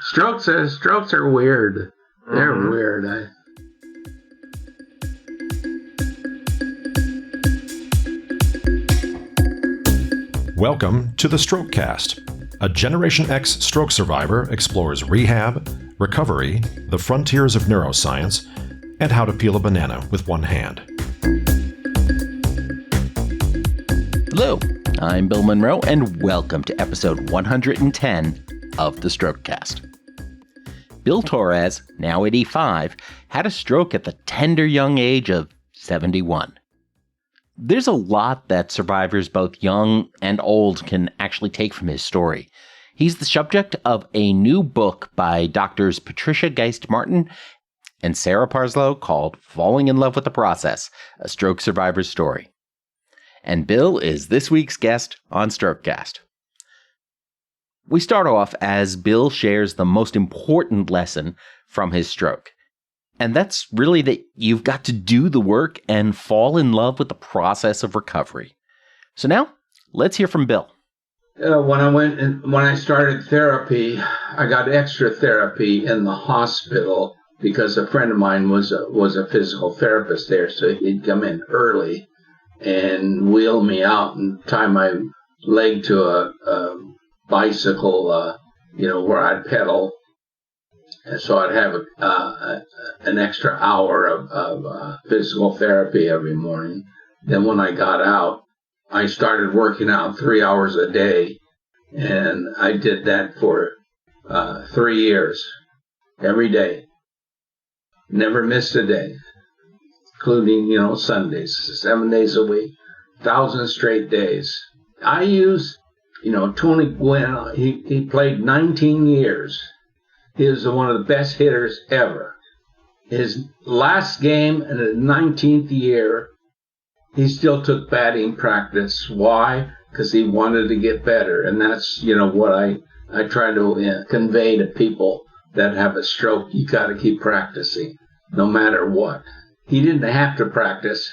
Strokes are weird. They're weird. Welcome to the Strokecast. A Generation X stroke survivor explores rehab, recovery, the frontiers of neuroscience, and how to peel a banana with one hand. Hello, I'm Bill Monroe, and welcome to episode 110 of the Strokecast. Bill Torres, now 85, had a stroke at the tender young age of 71. There's a lot that survivors both young and old can actually take from his story. He's the subject of a new book by doctors Patricia Geist-Martin and Sarah Parslow called Falling in Love with the Process, a stroke survivor's story. And Bill is this week's guest on Strokecast. We start off as Bill shares the most important lesson from his stroke. And that's really that you've got to do the work and fall in love with the process of recovery. So now, let's hear from Bill. When I started therapy, I got extra therapy in the hospital because a friend of mine was a physical therapist there, so he'd come in early and wheel me out and tie my leg to a bicycle, where I'd pedal. And so I'd have an extra hour of physical therapy every morning. Then when I got out, I started working out 3 hours a day. And I did that for 3 years, every day. Never missed a day, including, Sundays, 7 days a week, 1,000 straight days. I use, Tony Gwynn, he played 19 years. He was one of the best hitters ever. His last game in the 19th year, he still took batting practice. Why? Because he wanted to get better. And that's, what I try to convey to people that have a stroke. You got to keep practicing, no matter what. He didn't have to practice.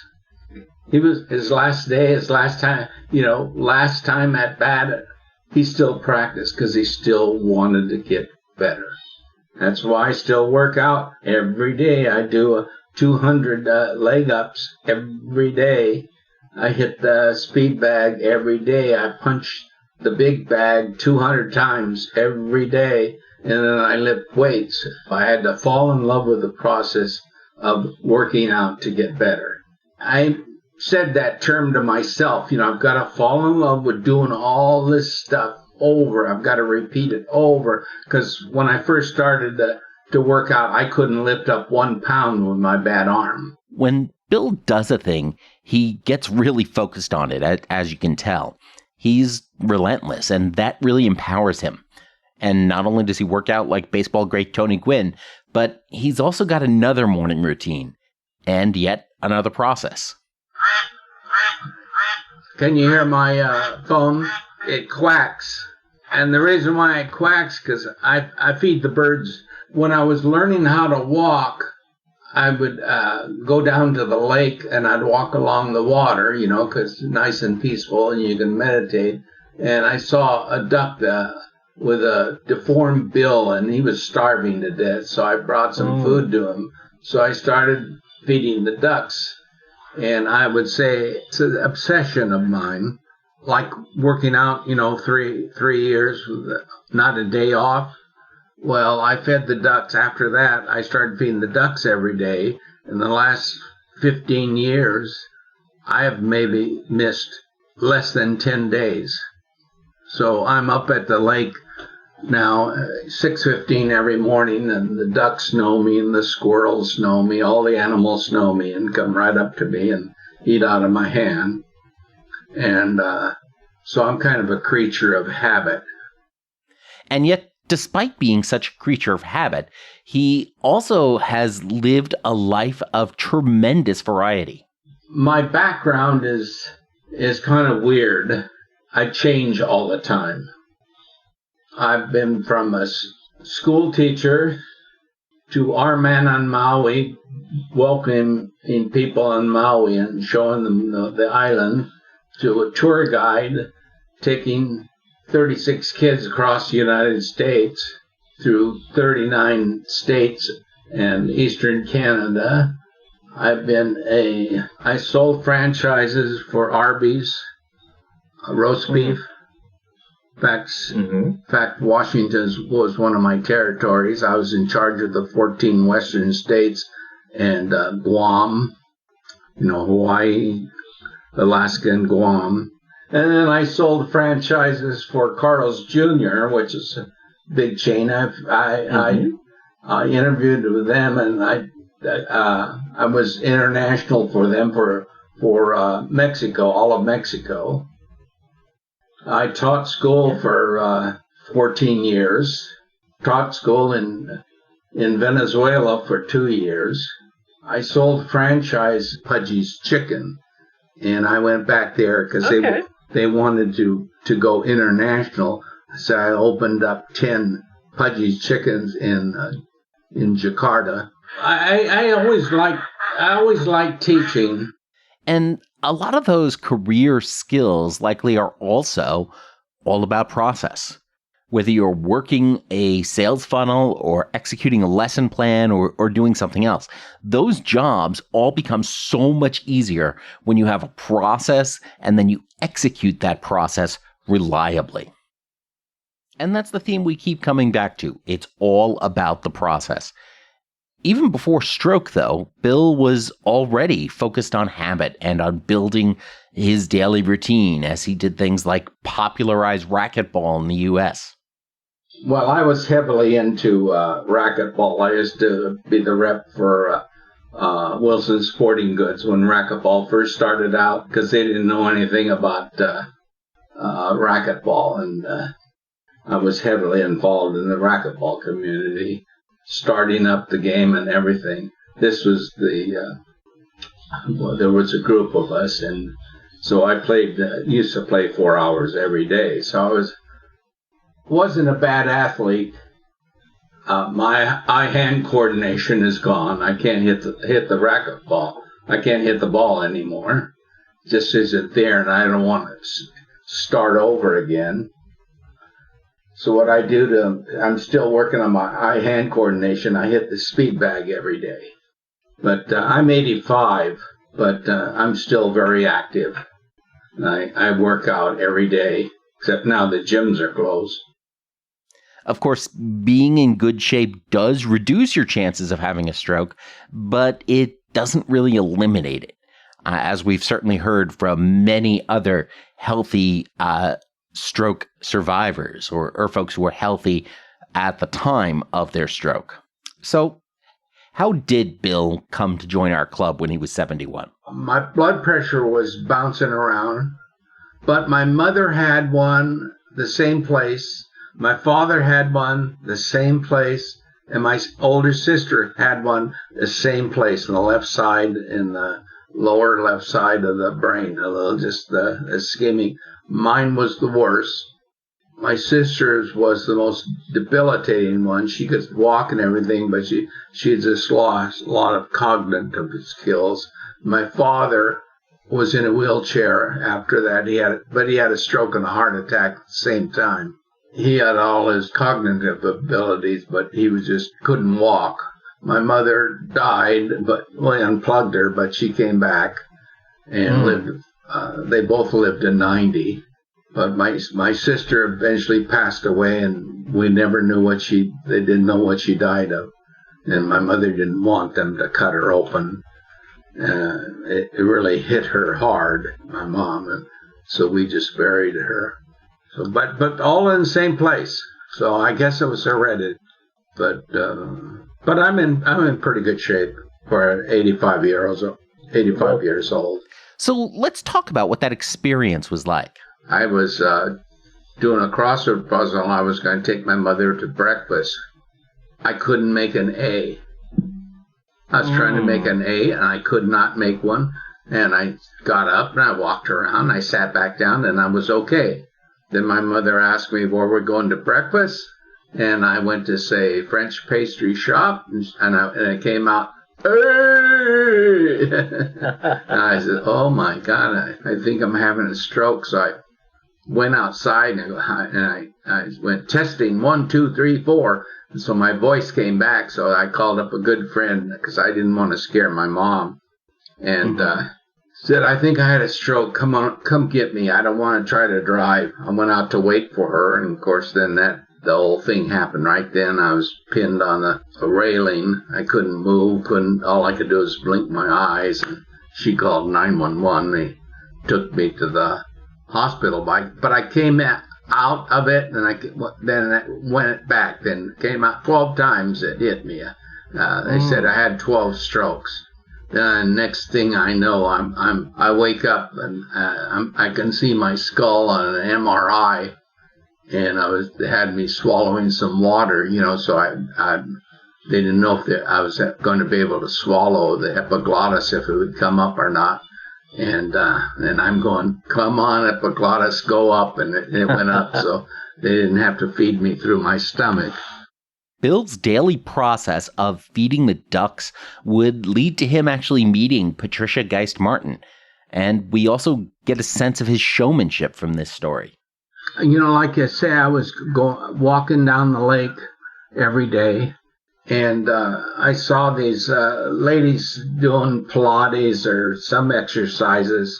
He was his last time at bat, he still practiced because he still wanted to get better. That's why I still work out every day. I do 200 leg ups every day. I hit the speed bag every day. I punch the big bag 200 times every day. And then I lift weights. I had to fall in love with the process of working out to get better. I said that term to myself. I've got to fall in love with doing all this stuff over. I've got to repeat it over, because when I first started to work out, I couldn't lift up 1 pound with my bad arm. When Bill does a thing, he gets really focused on it, as you can tell. He's relentless, and that really empowers him. And not only does he work out like baseball great Tony Gwynn, but he's also got another morning routine, and yet another process. Can you hear my phone? It quacks. And the reason why it quacks, because I feed the birds. When I was learning how to walk, I would go down to the lake and I'd walk along the water, because it's nice and peaceful and you can meditate. And I saw a duck with a deformed bill, and he was starving to death. So I brought some food to him. So I started feeding the ducks. And I would say it's an obsession of mine. Like working out, 3 years with not a day off. Well, I fed the ducks. After that, I started feeding the ducks every day. In the last 15 years, I have maybe missed less than 10 days. So I'm up at the lake now, 6:15 every morning, and the ducks know me, and the squirrels know me, all the animals know me, and come right up to me and eat out of my hand. And so I'm kind of a creature of habit. And yet, despite being such a creature of habit, he also has lived a life of tremendous variety. My background is kind of weird. I change all the time. I've been from a school teacher to our man on Maui, welcoming people on Maui and showing them the island, to a tour guide taking 36 kids across the United States, through 39 states and Eastern Canada. I sold franchises for Arby's, roast beef. In fact, Washington was one of my territories. I was in charge of the 14 western states and Guam, Hawaii, Alaska, and Guam. And then I sold franchises for Carl's Jr., which is a big chain. I interviewed with them, and I was international for them for Mexico, all of Mexico. I taught school for 14 years. Taught school in Venezuela for 2 years. I sold franchise Pudgy's Chicken, and I went back there because they wanted to go international. So I opened up 10 Pudgy's Chickens in Jakarta. I always liked teaching. And a lot of those career skills likely are also all about process. Whether you're working a sales funnel or executing a lesson plan or doing something else, those jobs all become so much easier when you have a process and then you execute that process reliably. And that's the theme we keep coming back to. It's all about the process. Even before stroke, though, Bill was already focused on habit and on building his daily routine as he did things like popularize racquetball in the U.S. Well, I was heavily into racquetball. I used to be the rep for Wilson Sporting Goods when racquetball first started out because they didn't know anything about racquetball. And I was heavily involved in the racquetball community, starting up the game and everything. This was there was a group of us, and so I used to play 4 hours every day. So I wasn't a bad athlete. My eye-hand coordination is gone. I can't hit the racquetball. I can't hit the ball anymore. It just isn't there, and I don't want to start over again. So what I do I'm still working on my eye-hand coordination. I hit the speed bag every day. But I'm 85, but I'm still very active. I work out every day, except now the gyms are closed. Of course, being in good shape does reduce your chances of having a stroke, but it doesn't really eliminate it. As we've certainly heard from many other healthy stroke survivors or folks who were healthy at the time of their stroke. So how did Bill come to join our club when he was 71? My blood pressure was bouncing around, but my mother had one the same place. My father had one the same place, and my older sister had one the same place on the left side, in the lower left side of the brain, a little just the ischemic. Mine was the worst. My sister's was the most debilitating one. She could walk and everything, but she had just lost a lot of cognitive skills. My father was in a wheelchair after that. He had a stroke and a heart attack at the same time. He had all his cognitive abilities, but he couldn't walk. My mother died, but we unplugged her, but she came back and lived. They both lived to 90. But my sister eventually passed away, and we never knew they didn't know what she died of. And my mother didn't want them to cut her open. It really hit her hard, my mom, and so we just buried her. So, but all in the same place. So I guess it was hereditary. But I'm in pretty good shape for 85 years old. So let's talk about what that experience was like. I was doing a crossword puzzle. I was going to take my mother to breakfast. I couldn't make an A. I was trying to make an A, and I could not make one. And I got up, and I walked around. I sat back down, and I was okay. Then my mother asked me where we're going to breakfast, and I went to say French pastry shop, and it came out, hey! And I said, oh my God, I think I'm having a stroke. So went outside and I went testing 1, 2, 3, 4. And so my voice came back. So I called up a good friend because I didn't want to scare my mom, and said, "I think I had a stroke. Come get me. I don't want to try to drive." I went out to wait for her, and of course then the whole thing happened right then. I was pinned on a railing. I couldn't move. All I could do was blink my eyes. And she called 911. They took me to the hospital, but I came out of it, and then I went back. Then came out 12 times. It hit me. They said I had 12 strokes. Then next thing I know, I wake up and I can see my skull on an MRI, and they had me swallowing some water, so they didn't know if I was going to be able to swallow the epiglottis, if it would come up or not. And I'm going, "Come on, epiglottis, go up," and it went up, so they didn't have to feed me through my stomach. Bill's daily process of feeding the ducks would lead to him actually meeting Patricia Geist-Martin, and we also get a sense of his showmanship from this story. Like I say, I was walking down the lake every day, and I saw these ladies doing Pilates or some exercises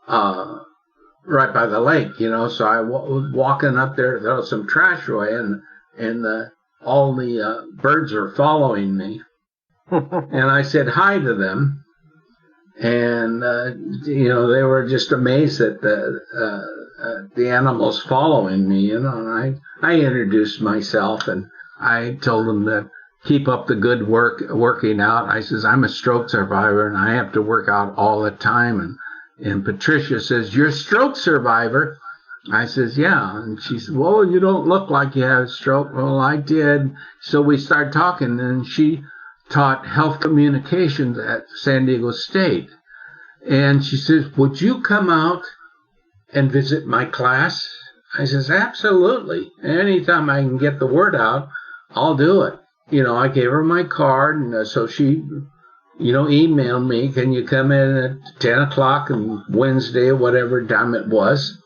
right by the lake, So I was walking up there to throw some trash away, and all the birds were following me. And I said hi to them, and they were just amazed at the animals following me, And I introduced myself, and I told them to keep up the good working out. I says, "I'm a stroke survivor, and I have to work out all the time." And Patricia says, "You're a stroke survivor?" I says, "Yeah." And she said, "Well, you don't look like you have a stroke." Well, I did. So we started talking, and she taught health communications at San Diego State. And she says, "Would you come out and visit my class?" I says, "Absolutely. Anytime I can get the word out, I'll do it." I gave her my card, and so she, emailed me, "Can you come in at 10 o'clock on Wednesday," or whatever time it was.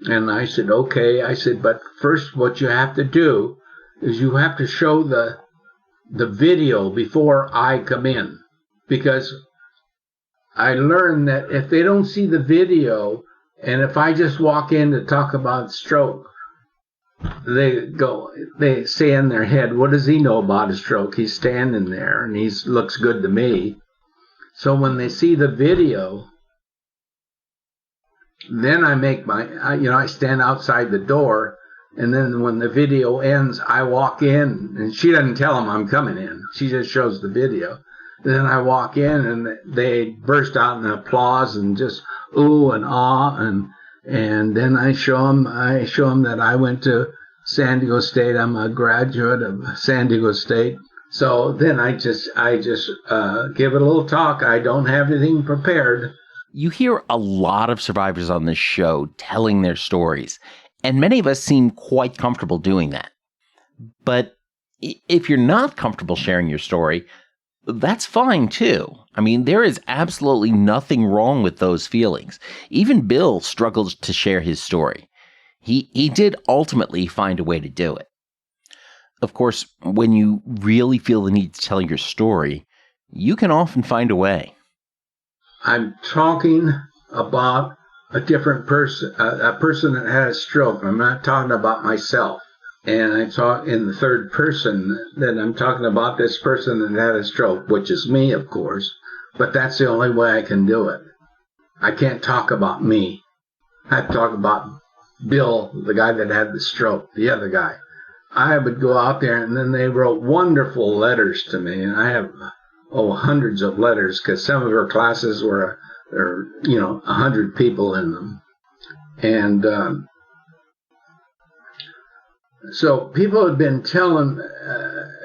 And I said, "Okay." I said, "But first what you have to do is you have to show the video before I come in. Because I learned that if they don't see the video, and if I just walk in to talk about stroke, they say in their head, what does he know about a stroke? He's standing there and he looks good to me." So when they see the video, then I make I stand outside the door, and then when the video ends, I walk in, and she doesn't tell them I'm coming in. She just shows the video. Then I walk in, and they burst out in applause and just ooh and ah, and then I show them that I went to San Diego State. I'm a graduate of San Diego State. So then I just give it a little talk. I don't have anything prepared. You hear a lot of survivors on this show telling their stories, and many of us seem quite comfortable doing that. But if you're not comfortable sharing your story, that's fine too. I mean, there is absolutely nothing wrong with those feelings. Even Bill struggled to share his story. He did ultimately find a way to do it. Of course, when you really feel the need to tell your story, you can often find a way. I'm talking about a different person, a person that had a stroke. I'm not talking about myself. And I talk in the third person that I'm talking about this person that had a stroke, which is me, of course. But that's the only way I can do it. I can't talk about me. I have to talk about Bill, the guy that had the stroke, the other guy. I would go out there, and then they wrote wonderful letters to me, and I have hundreds of letters, because some of her classes were 100 people in them. And so people have been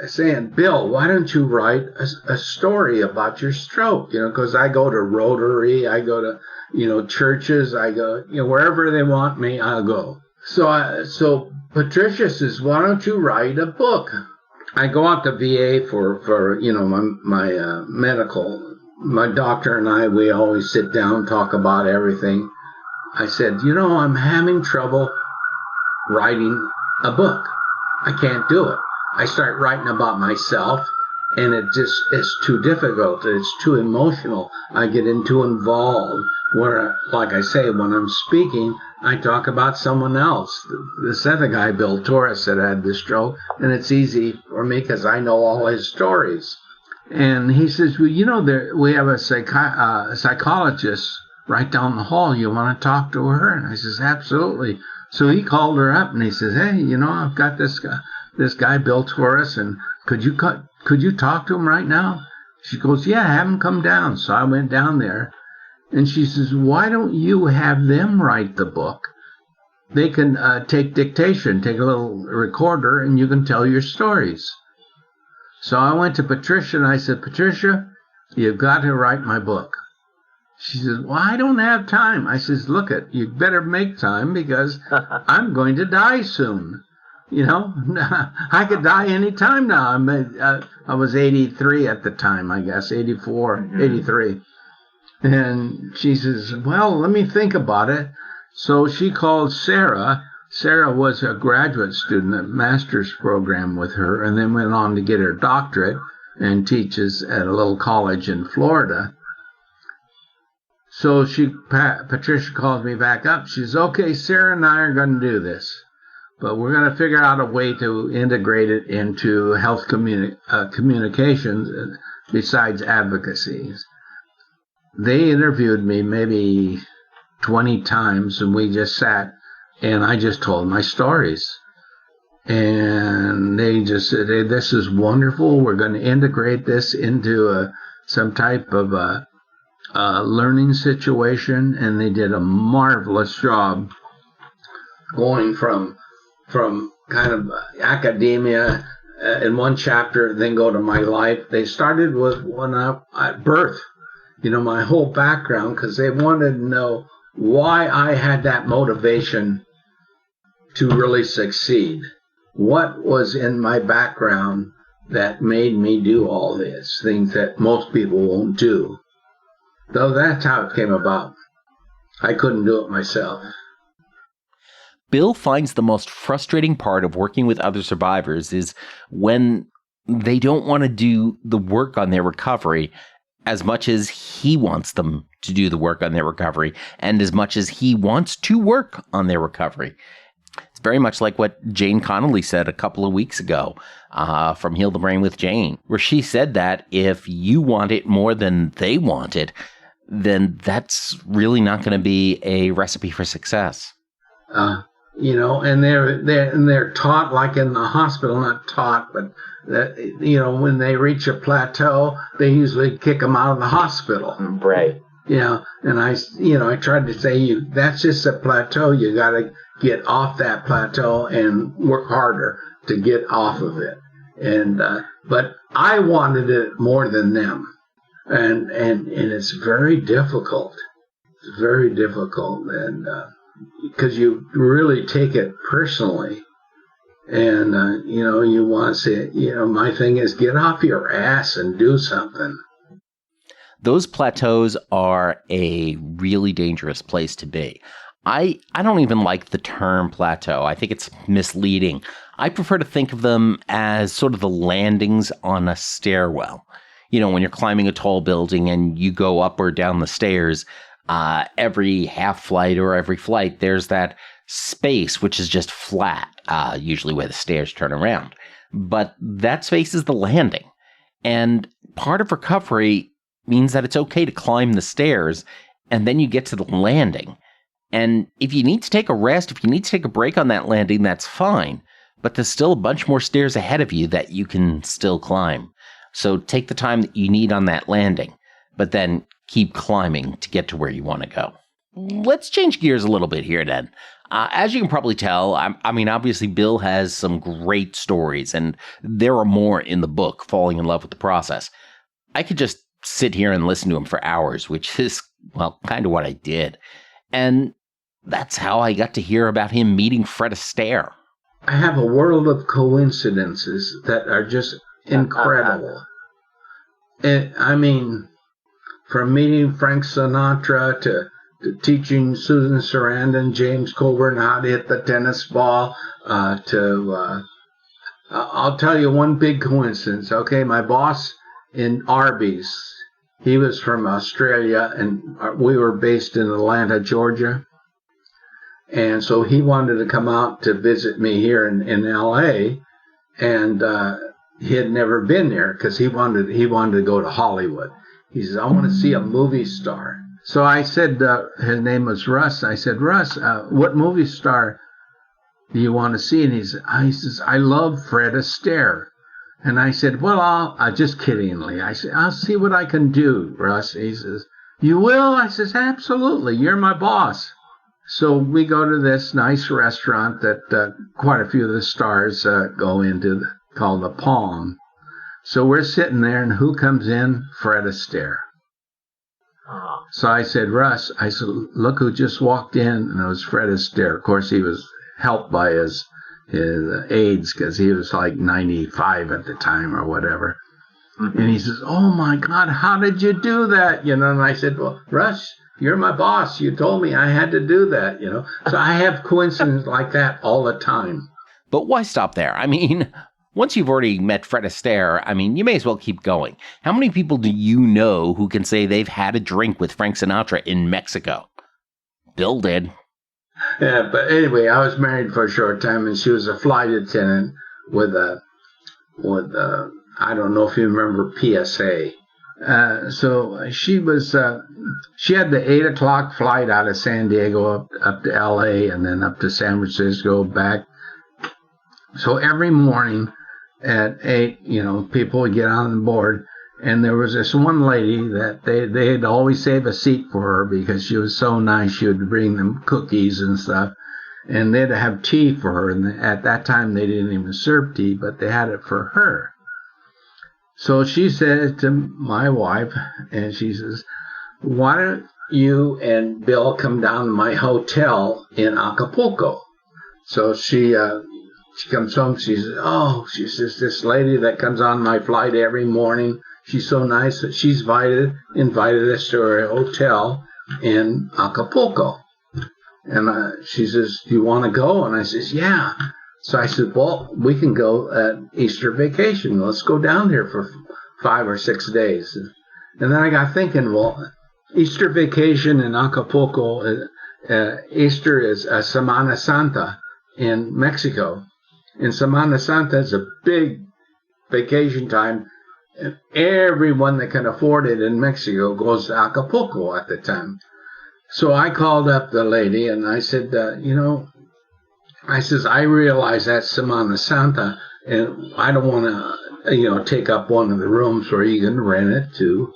saying, "Bill, why don't you write a story about your stroke?" Because I go to Rotary, I go to churches, I go wherever they want me, I'll go. So Patricia says, "Why don't you write a book?" I go out to VA for my medical. My doctor and I, we always sit down, talk about everything. I said, I'm having trouble writing a book. I can't do it. I start writing about myself, and it's too difficult. It's too emotional. I get too involved. Where, like I say, when I'm speaking, I talk about someone else. This other guy, Bill Torres, that had this stroke, and it's easy for me because I know all his stories. And he says, well, we have a psychologist right down the hall. You want to talk to her? And I says, absolutely. So he called her up, and he says, hey, I've got this guy, Bill Torres, and could you talk to him right now? She goes, yeah, have him come down. So I went down there, and she says, why don't you have them write the book? They can take dictation, take a little recorder, and you can tell your stories. So I went to Patricia, and I said, Patricia, you've got to write my book. She says, well, I don't have time. I says, look, you better make time because I'm going to die soon. I could die any time now. I was 83 at the time, I guess, 84, 83. And she says, well, let me think about it. So she called Sarah. Sarah was a graduate student at master's program with her and then went on to get her doctorate and teaches at a little college in Florida. So Patricia calls me back up. She says, okay, Sarah and I are going to do this, but we're going to figure out a way to integrate it into health communications besides advocacy. They interviewed me maybe 20 times, and we just sat, and I just told my stories. And they just said, hey, this is wonderful. We're going to integrate this into some type of learning situation, and they did a marvelous job going from kind of academia in one chapter, then go to my life. They started with when at birth, my whole background, because they wanted to know why I had that motivation to really succeed. What was in my background that made me do all this, things that most people won't do. Though that's how it came about. I couldn't do it myself. Bill finds the most frustrating part of working with other survivors is when they don't want to do the work on their recovery as much as he wants them to do the work on their recovery and as much as he wants to work on their recovery. It's very much like what Jane Connolly said a couple of weeks ago from Heal the Brain with Jane, where she said that if you want it more than they want it, then that's really not going to be a recipe for success. And they're taught, like in the hospital, not taught, but that, when they reach a plateau, they usually kick them out of the hospital. Right. And I tried to say, that's just a plateau. You got to get off that plateau and work harder to get off of it. And but I wanted it more than them. And it's very difficult. It's very difficult, and because you really take it personally, and you want to say, my thing is get off your ass and do something. Those plateaus are a really dangerous place to be. I don't even like the term plateau. I think it's misleading. I prefer to think of them as sort of the landings on a stairwell. When you're climbing a tall building and you go up or down the stairs, every half flight or every flight, there's that space which is just flat, usually where the stairs turn around. But that space is the landing. And part of recovery means that it's okay to climb the stairs and then you get to the landing. And if you need to take a rest, if you need to take a break on that landing, that's fine. But there's still a bunch more stairs ahead of you that you can still climb. So take the time that you need on that landing, but then keep climbing to get to where you want to go. Let's change gears a little bit here then. As you can probably tell, obviously Bill has some great stories, and there are more in the book, Falling in Love with the Process. I could just sit here and listen to him for hours, which is, kind of what I did. And that's how I got to hear about him meeting Fred Astaire. I have a world of coincidences that are just incredible. And, from meeting Frank Sinatra teaching Susan Sarandon, James Coburn how to hit the tennis ball. I'll tell you one big coincidence. Okay, my boss in Arby's, he was from Australia, and we were based in Atlanta, Georgia. And so he wanted to come out to visit me here in L.A., and he had never been there because he wanted to go to Hollywood. He says, I want to see a movie star. So I said, his name was Russ. I said, Russ, what movie star do you want to see? And he says, I love Fred Astaire. And I said, well, I'll just kiddingly. I said, I'll see what I can do, Russ. He says, you will? I says, absolutely. You're my boss. So we go to this nice restaurant that quite a few of the stars go into, called the Palm. So we're sitting there, and who comes in? Fred Astaire. So I said, Russ, I said, look who just walked in, and it was Fred Astaire. Of course, he was helped by his aides because he was like 95 at the time or whatever. Mm-hmm. And he says, oh, my God, how did you do that? And I said, well, Russ, you're my boss. You told me I had to do that, So I have coincidences like that all the time. But why stop there? I mean, once you've already met Fred Astaire, you may as well keep going. How many people do you know who can say they've had a drink with Frank Sinatra in Mexico? Bill did. Yeah, but anyway, I was married for a short time, and she was a flight attendant with I don't know if you remember PSA. So she was, she had the 8:00 flight out of San Diego up to LA and then up to San Francisco back. So every morning at 8, people would get on board, and there was this one lady that they'd always save a seat for her because she was so nice. She would bring them cookies and stuff, and they'd have tea for her. And at that time, they didn't even serve tea, but they had it for her. So she said to my wife, and she says, why don't you and Bill come down to my hotel in Acapulco? So she comes home, she says, this lady that comes on my flight every morning, she's so nice that she's invited us to her hotel in Acapulco. And she says, do you want to go? And I says, yeah. So I said, well, we can go at Easter vacation. Let's go down there for 5 or 6 days. And then I got thinking, well, Easter vacation in Acapulco, Easter is Semana Santa in Mexico. And Semana Santa is a big vacation time. And everyone that can afford it in Mexico goes to Acapulco at the time. So I called up the lady and I said, I realize that's Semana Santa, and I don't want to, take up one of the rooms where you can rent it to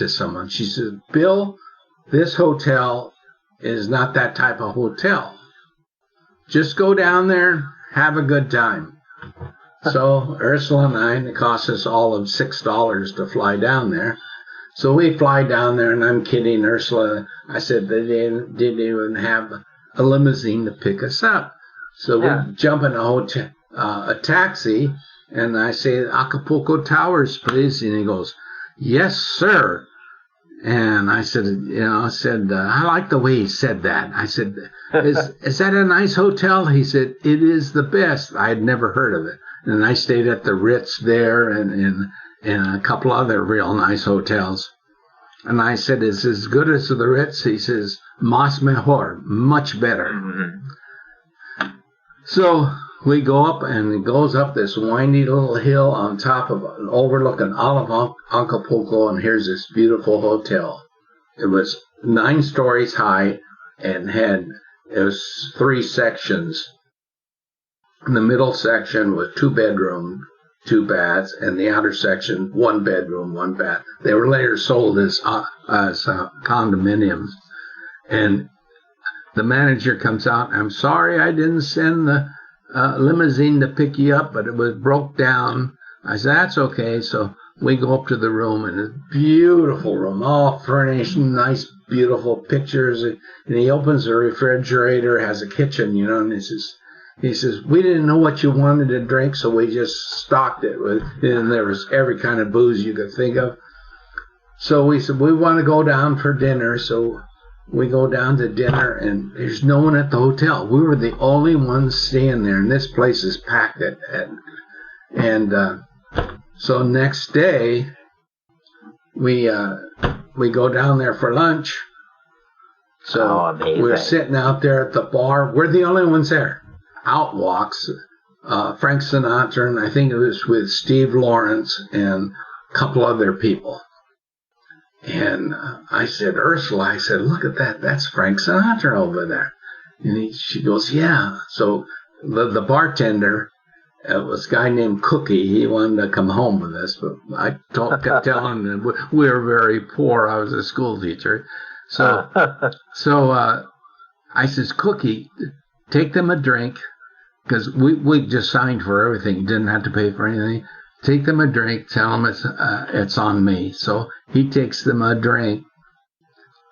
someone. She said, Bill, this hotel is not that type of hotel. Just go down there, have a good time. So Ursula and I, and it cost us all of $6 to fly down there. So we fly down there, and I'm kidding Ursula. I said they didn't even have a limousine to pick us up. So we jump in a taxi, and I say, Acapulco Towers, please. And he goes, yes, sir. And I said, I like the way he said that. I said, is that a nice hotel? He said, it is the best. I had never heard of it. And I stayed at the Ritz there and a couple other real nice hotels. And I said, is it as good as the Ritz? He says, más mejor, much better. Mm-hmm. So we go up, and it goes up this windy little hill on top of overlooking all of Acapulco, and here's this beautiful hotel. It was 9 stories high and it was 3 sections. In the middle section was 2 bedrooms, 2 baths, and the outer section 1 bedroom, 1 bath. They were later sold as condominiums. And the manager comes out, I'm sorry I didn't send the limousine to pick you up, but it was broke down. I said, that's okay. So we go up to the room, and it's a beautiful room, all furnished, nice, beautiful pictures. And he opens the refrigerator, has a kitchen, and he says, we didn't know what you wanted to drink, so we just stocked it with, and there was every kind of booze you could think of. So we said, we want to go down for dinner. So we go down to dinner, and there's no one at the hotel. We were the only ones staying there, and this place is packed. So next day, we go down there for lunch. So we're sitting out there at the bar. We're the only ones there. Out walks Frank Sinatra, and I think it was with Steve Lawrence and a couple other people. And I said, Ursula, look at that. That's Frank Sinatra over there. And she goes, yeah. So the bartender was a guy named Cookie. He wanted to come home with us, but I kept telling him that we were very poor. I was a school teacher. So I says, Cookie, take them a drink, because we just signed for everything. You didn't have to pay for anything. Take them a drink, tell them it's on me. So he takes them a drink,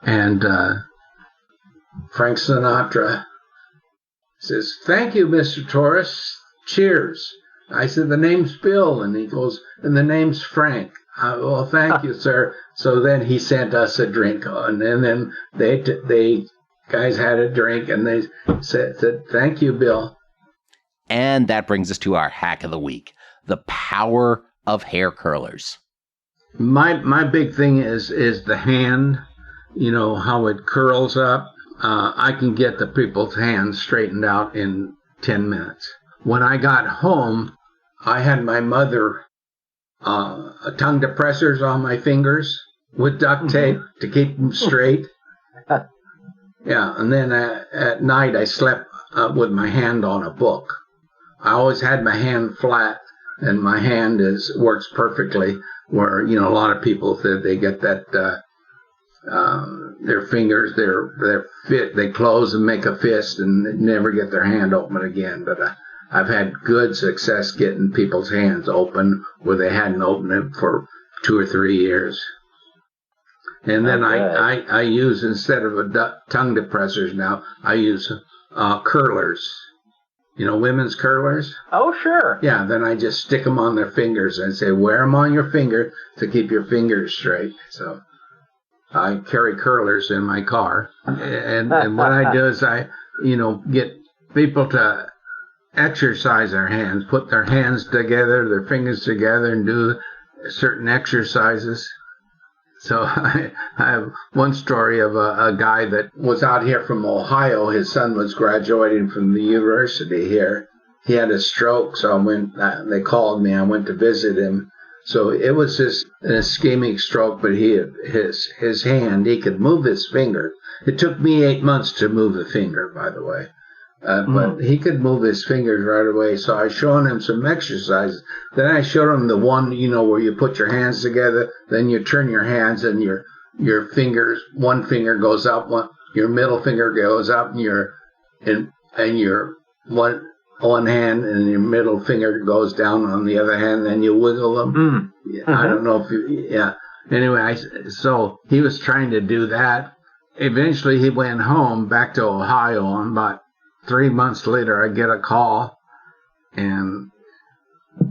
and Frank Sinatra says, thank you, Mr. Torres. Cheers. I said, the name's Bill, and he goes, and the name's Frank. Well, thank you, sir. So then he sent us a drink, and then they guys had a drink, and they said, thank you, Bill. And that brings us to our hack of the week, the power of hair curlers. My big thing is the hand, how it curls up. I can get the people's hands straightened out in 10 minutes. When I got home, I had my mother tongue depressors on my fingers with duct tape to keep them straight. Yeah, and then at night I slept with my hand on a book. I always had my hand flat, and my hand works perfectly. Where a lot of people said they get that their fingers, they close and make a fist, and they never get their hand open again. But I've had good success getting people's hands open where they hadn't opened it for 2 or 3 years. And then I use, instead of tongue depressors now, I use curlers. Women's curlers? Oh, sure. Yeah, then I just stick them on their fingers and say, wear them on your finger to keep your fingers straight. So I carry curlers in my car. And what I do is I, get people to exercise their hands, put their hands together, their fingers together, and do certain exercises. So I have one story of a guy that was out here from Ohio. His son was graduating from the university here. He had a stroke, so they called me. I went to visit him. So it was just an ischemic stroke, but his hand, he could move his finger. It took me 8 months to move the finger, by the way. But he could move his fingers right away. So I showed him some exercises. Then I showed him the one, where you put your hands together, then you turn your hands, and your fingers, one finger goes up, your middle finger goes up, and your one hand and your middle finger goes down on the other hand, then you wiggle them. I don't know if Anyway, so he was trying to do that. Eventually he went home back to Ohio, and about 3 months later, I get a call, and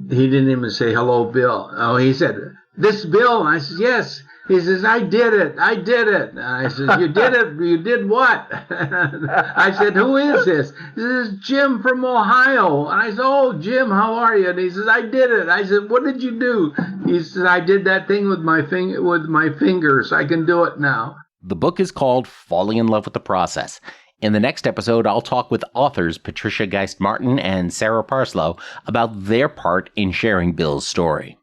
he didn't even say, hello, Bill. Oh, he said, this is Bill. And I said, yes. He says, I did it. And I said, you did it? You did what? I said, who is this? He says, Jim from Ohio. And I said, oh, Jim, how are you? And he says, I did it. I said, what did you do? He said, I did that thing with my fingers. I can do it now. The book is called Falling in Love with the Process. In the next episode, I'll talk with authors Patricia Geist-Martin and Sarah Parslow about their part in sharing Bill's story.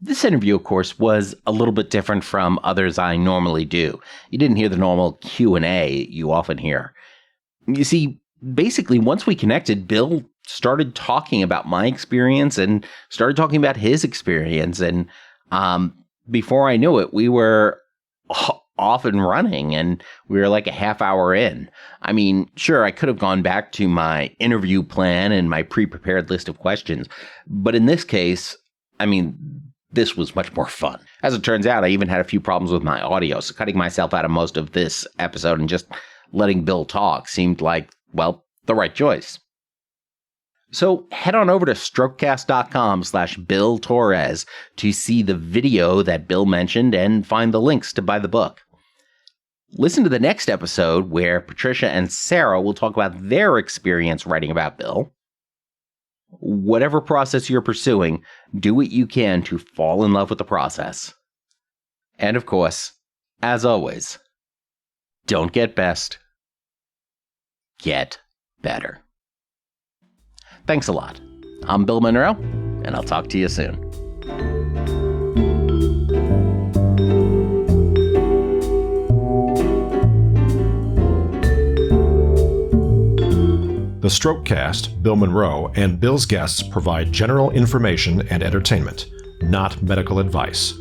This interview, of course, was a little bit different from others I normally do. You didn't hear the normal Q&A you often hear. You see, basically, once we connected, Bill started talking about my experience and started talking about his experience. And before I knew it, we were off and running, and we were like a half hour in. I mean, sure, I could have gone back to my interview plan and my pre-prepared list of questions, but in this case, I mean, this was much more fun. As it turns out, I even had a few problems with my audio, so cutting myself out of most of this episode and just letting Bill talk seemed like, well, the right choice. So head on over to strokecast.com/Bill Torres to see the video that Bill mentioned and find the links to buy the book. Listen to the next episode where Patricia and Sarah will talk about their experience writing about Bill. Whatever process you're pursuing, do what you can to fall in love with the process. And of course, as always, don't get best, get better. Thanks a lot. I'm Bill Monroe, and I'll talk to you soon. The Strokecast, Bill Monroe, and Bill's guests provide general information and entertainment, not medical advice.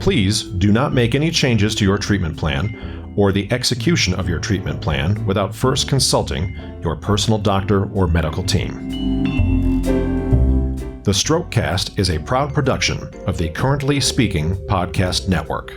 Please do not make any changes to your treatment plan or the execution of your treatment plan without first consulting your personal doctor or medical team. The Strokecast is a proud production of the Currently Speaking Podcast Network.